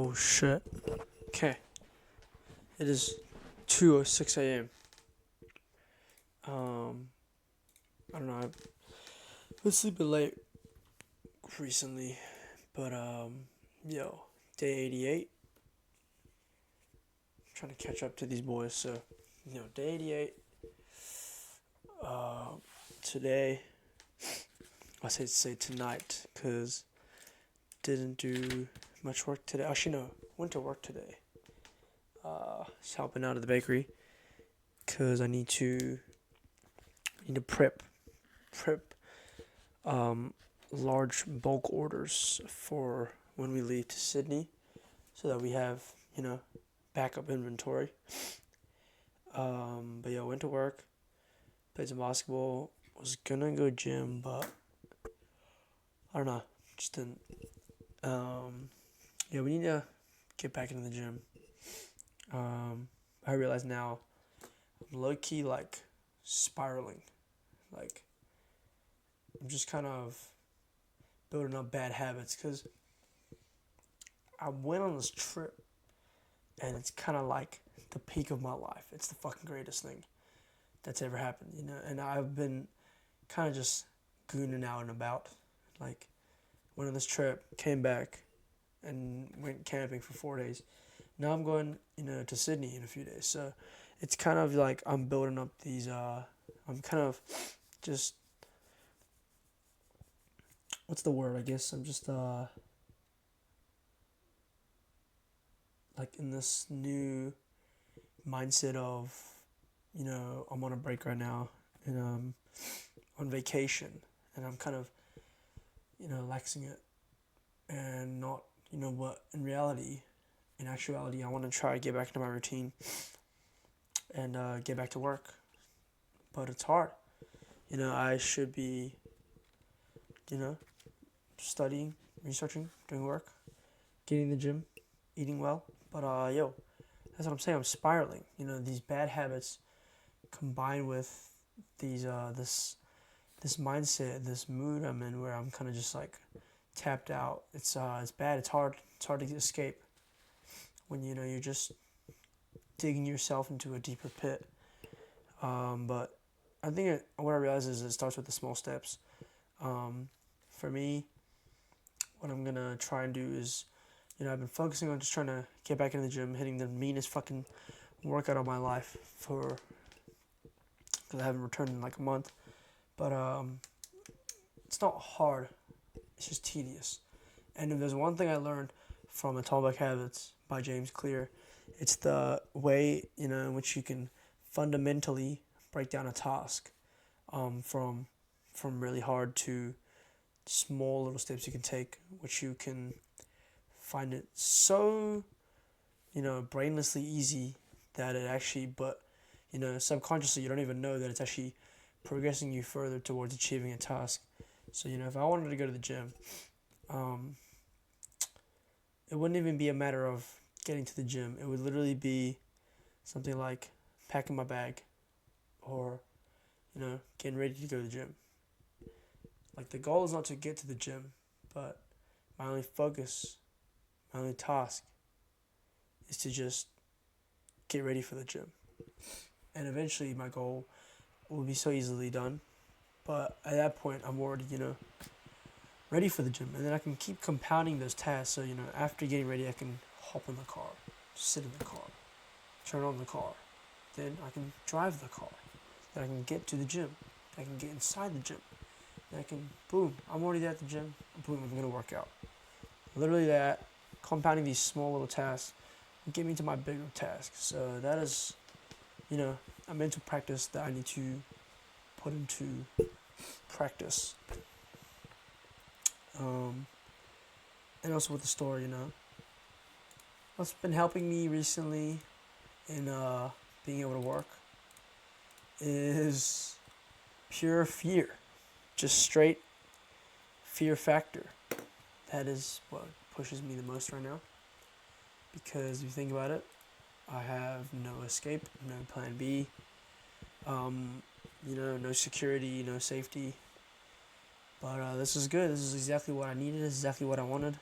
Oh shit. Okay. It is 2:06 a.m. Um, I don't know. I've been sleeping late recently, but yo, day 88. Trying to catch up to these boys. So, day 88. Uh, today, I say tonight, cause didn't do much work today. Actually, no, went to work today. Just helping out at the bakery, cause I need to prep um, large bulk orders for when we leave to Sydney so that we have, backup inventory. But yeah, I went to work, played some basketball, was gonna go gym, but I don't know, just didn't. Yeah, we need to get back into the gym. I realize now I'm low key like spiraling. Like, I'm just kind of building up bad habits because I went on this trip and it's kind of like the peak of my life. It's the fucking greatest thing that's ever happened, And I've been kind of just gooning out and about. Like, went on this trip, came back, and went camping for 4 days. Now I'm going, to Sydney in a few days. So it's kind of like I'm building up these. I'm kind of just. What's the word? I guess I'm just like in this new mindset of, I'm on a break right now and on vacation, and I'm kind of, laxing it and not, what in actuality, I want to try to get back into my routine and get back to work, but it's hard. I should be, you know, studying, researching, doing work, getting in the gym, eating well, but that's what I'm saying. I'm spiraling. These bad habits combined with these this mindset, this mood I'm in, where I'm kind of just like tapped out. It's bad. It's hard. It's hard to escape when you're just digging yourself into a deeper pit. But I think what I realize is it starts with the small steps. For me, what I'm gonna try and do is, I've been focusing on just trying to get back into the gym, hitting the meanest fucking workout of my life because I haven't returned in like a month. But it's not hard. It's just tedious. And if there's one thing I learned from Atomic Habits by James Clear, it's the way in which you can fundamentally break down a task from really hard to small little steps you can take, which you can find it so brainlessly easy that it actually, but subconsciously you don't even know that it's actually progressing you further towards achieving a task. So if I wanted to go to the gym, it wouldn't even be a matter of getting to the gym. It would literally be something like packing my bag or getting ready to go to the gym. Like, the goal is not to get to the gym, but my only focus, my only task is to just get ready for the gym. And eventually my goal will be so easily done. But at that point, I'm already, ready for the gym. And then I can keep compounding those tasks. So, after getting ready, I can hop in the car, sit in the car, turn on the car. Then I can drive the car. Then I can get to the gym. I can get inside the gym. Then I can, boom, I'm already there at the gym. Boom, I'm going to work out. Literally that, compounding these small little tasks, get me to my bigger task. So that is, a mental practice that I need to put into practice. And also with the store, what's been helping me recently in being able to work is pure fear. Just straight fear factor. That is what pushes me the most right now. Because if you think about it, I have no escape, no plan B, no security, no safety. But this is good. This is exactly what I needed. This is exactly what I wanted.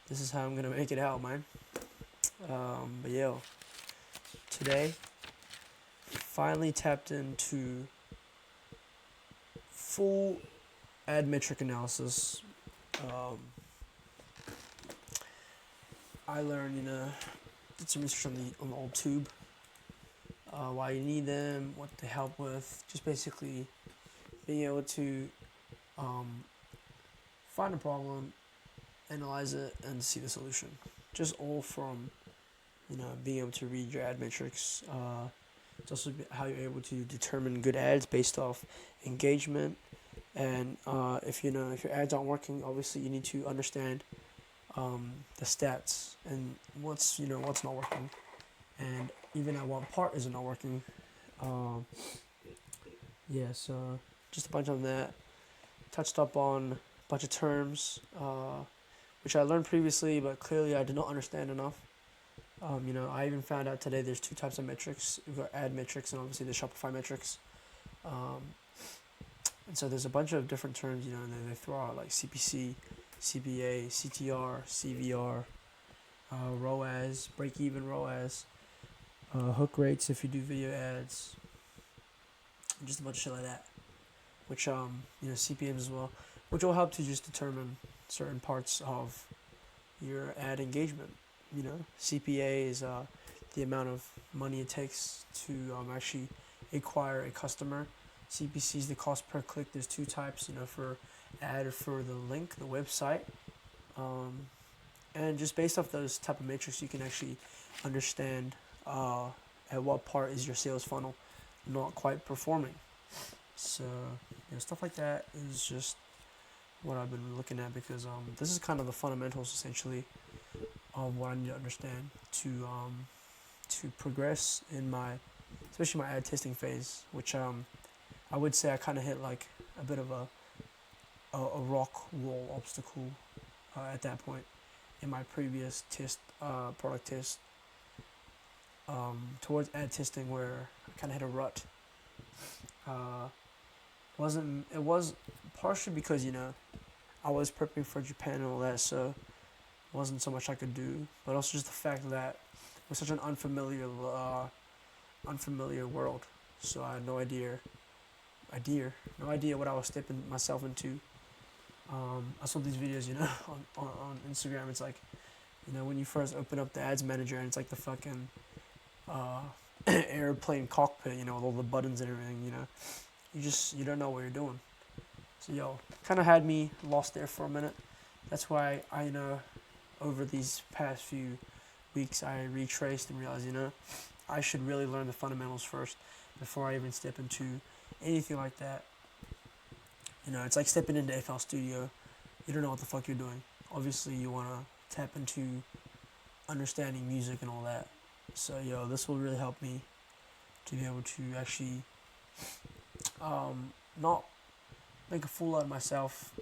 this is how I'm gonna make it out, man. But yo, today finally tapped into full ad metric analysis. Um, I learned, did some research on the old tube, why you need them, what they help with, just basically being able to um, find a problem, analyze it, and see the solution. Just all from being able to read your ad metrics. It's also how you're able to determine good ads based off engagement, and if your ads aren't working, obviously you need to understand the stats and what's not working, and even at what part is it not working. Um, yeah, so just a bunch on that. Touched up on a bunch of terms, which I learned previously, but clearly I did not understand enough. I even found out today there's two types of metrics. We've got ad metrics and obviously the Shopify metrics. And so there's a bunch of different terms, and they throw out like CPC, CPA, CTR, CVR, ROAS, break-even ROAS, hook rates if you do video ads, just a bunch of shit like that. Which CPMs as well, which will help to just determine certain parts of your ad engagement. CPA is the amount of money it takes to actually acquire a customer. CPC is the cost per click. There's two types, for ad for the link, the website, and just based off those type of metrics, you can actually understand at what part is your sales funnel not quite performing. So stuff like that is just what I've been looking at, because this is kind of the fundamentals essentially of what I need to understand to progress in especially my ad testing phase, which I would say I kind of hit like a bit of a rock wall obstacle at that point in my previous product test towards ad testing, where I kind of hit a rut. It was partially because I was prepping for Japan and all that, so it wasn't so much I could do, but also just the fact that it was such an unfamiliar world, so I had no idea what I was stepping myself into. I saw these videos, on Instagram. It's like, when you first open up the ads manager and it's like the fucking airplane cockpit, with all the buttons and everything, you don't know what you're doing. So kind of had me lost there for a minute. That's why I over these past few weeks I retraced and realized I should really learn the fundamentals first before I even step into anything like that. It's like stepping into FL Studio. You don't know what the fuck you're doing. Obviously you want to tap into understanding music and all that. So this will really help me to be able to actually not make a fool out of myself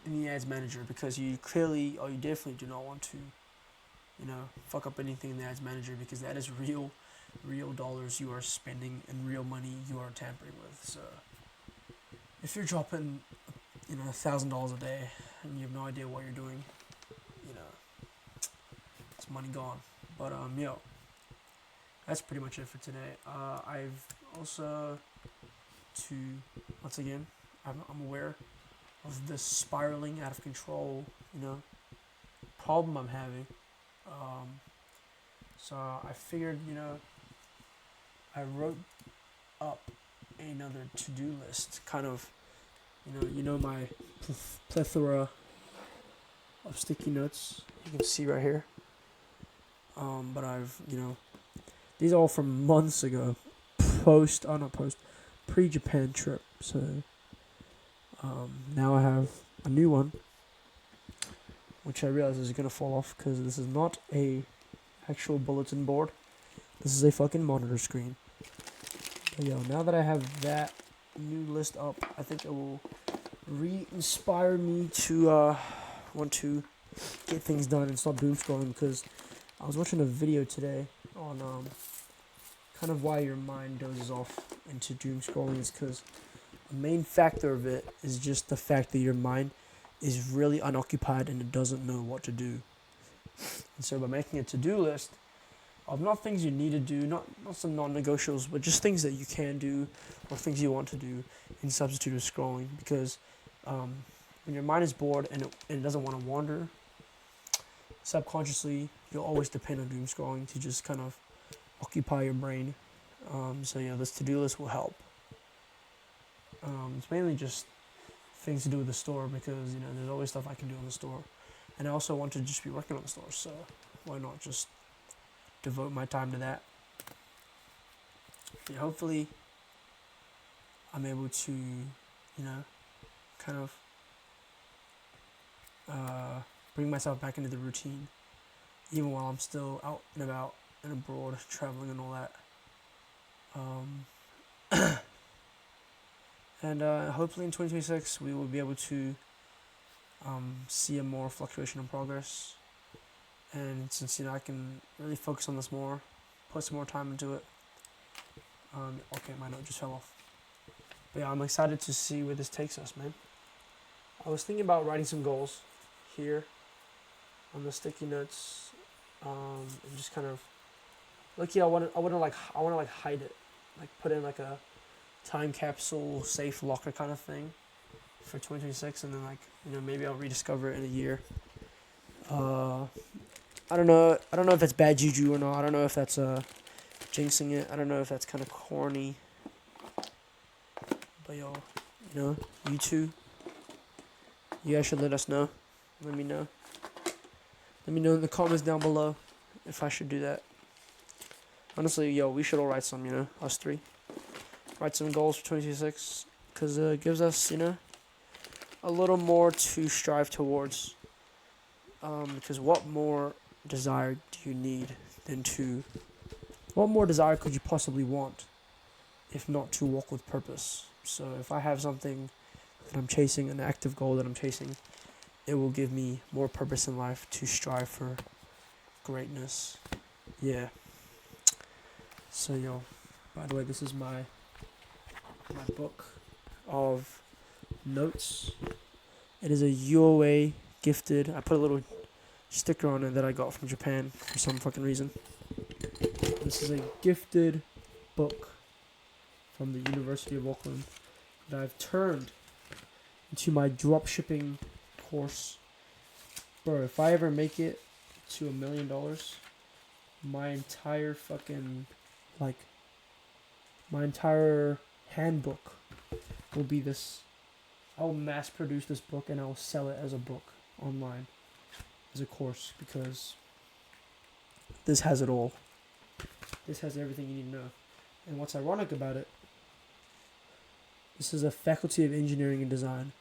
in the ads manager, because you definitely do not want to fuck up anything in the ads manager, because that is real dollars you are spending and real money you are tampering with. So if you're dropping $1,000 a day and you have no idea what you're doing, it's money gone. But that's pretty much it for today. I've also once again, I'm aware of this spiraling out of control, problem I'm having. So I figured, I wrote up another to-do list, kind of, my plethora of sticky notes you can see right here. But I've, these are all from months ago, pre-Japan trip. So now I have a new one, which I realize is going to fall off because this is not a actual bulletin board. This is a fucking monitor screen. But now that I have that new list up, I think it will re-inspire me to want to get things done and stop doom scrolling, because I was watching a video today on kind of why your mind dozes off into doom scrolling. Is because a main factor of it is just the fact that your mind is really unoccupied and it doesn't know what to do. And so by making a to-do list of not things you need to do, not some non-negotiables, but just things that you can do or things you want to do in substitute of scrolling. Because when your mind is bored and it doesn't want to wander, subconsciously you'll always depend on doom scrolling to just kind of occupy your brain. So yeah, this to-do list will help. It's mainly just things to do with the store because there's always stuff I can do in the store, and I also want to just be working on the store. So why not just devote my time to that? Yeah, hopefully I'm able to, kind of bring myself back into the routine, even while I'm still out and about and abroad, traveling and all that. And hopefully in 2026 we will be able to see a more fluctuation in progress. And since I can really focus on this more, put some more time into it. Okay, my note just fell off. But yeah, I'm excited to see where this takes us, man. I was thinking about writing some goals here on the sticky notes, and just kind of I want to hide it, like put in like a time capsule, safe locker kind of thing for 2026, and then maybe I'll rediscover it in a year. I don't know if that's bad juju or not. I don't know if that's jinxing it. I don't know if that's kind of corny. But you two, you guys should let us know. Let me know. Let me know in the comments down below if I should do that. Honestly, we should all write some, us three. Write some goals for 2026, because it gives us, a little more to strive towards. Because what more desire do you need what more desire could you possibly want if not to walk with purpose? So if I have something that I'm chasing, an active goal that I'm chasing, it will give me more purpose in life to strive for greatness. Yeah. So by the way, this is my book of notes. It is a UOA gifted. I put a little sticker on it that I got from Japan for some fucking reason. This is a gifted book from the University of Auckland that I've turned into my dropshipping course. Bro, if I ever make it to $1 million, my entire my entire handbook will be this. I'll mass produce this book and I'll sell it as a book online, as a course, because this has it all. This has everything you need to know. And what's ironic about it, this is a Faculty of Engineering and Design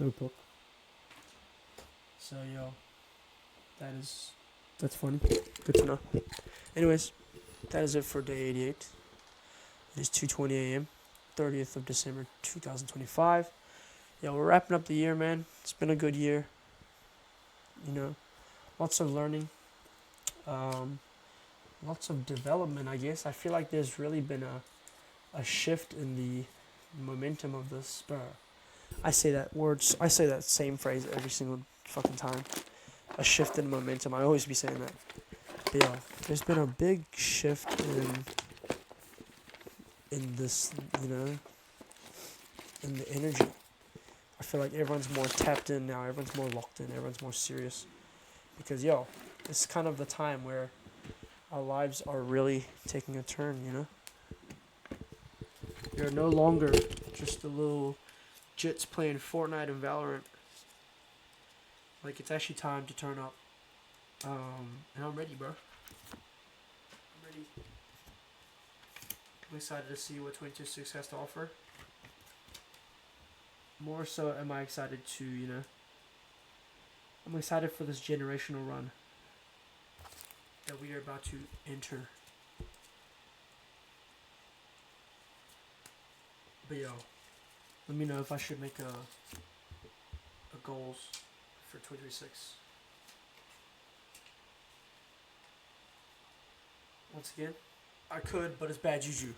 notebook. So that's funny. Good to know. Anyways, that is it for day 88. It is 2:20 a.m., 30th of December 2025. We're wrapping up the year, man. It's been a good year. Lots of learning. Lots of development, I guess. I feel like there's really been a shift in the momentum of the spur. I say that same phrase every single fucking time. A shift in momentum. I always be saying that. But there's been a big shift in this, in the energy. I feel like everyone's more tapped in now. Everyone's more locked in. Everyone's more serious. Because, it's kind of the time where our lives are really taking a turn, You're no longer just the little jits playing Fortnite and Valorant. Like, it's actually time to turn up. And I'm ready, bro. I'm ready. I'm excited to see what 2026 has to offer. More so am I excited to, I'm excited for this generational run that we are about to enter. But let me know if I should make a goals for 2026. Once again, I could, but it's bad juju.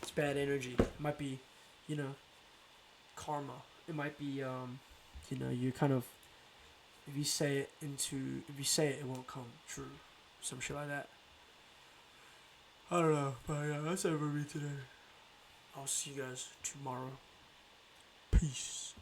It's bad energy. It might be, karma. It might be, you kind of if you say it, it won't come true. Some shit like that. I don't know, but yeah, that's it for me today. I'll see you guys tomorrow. Peace.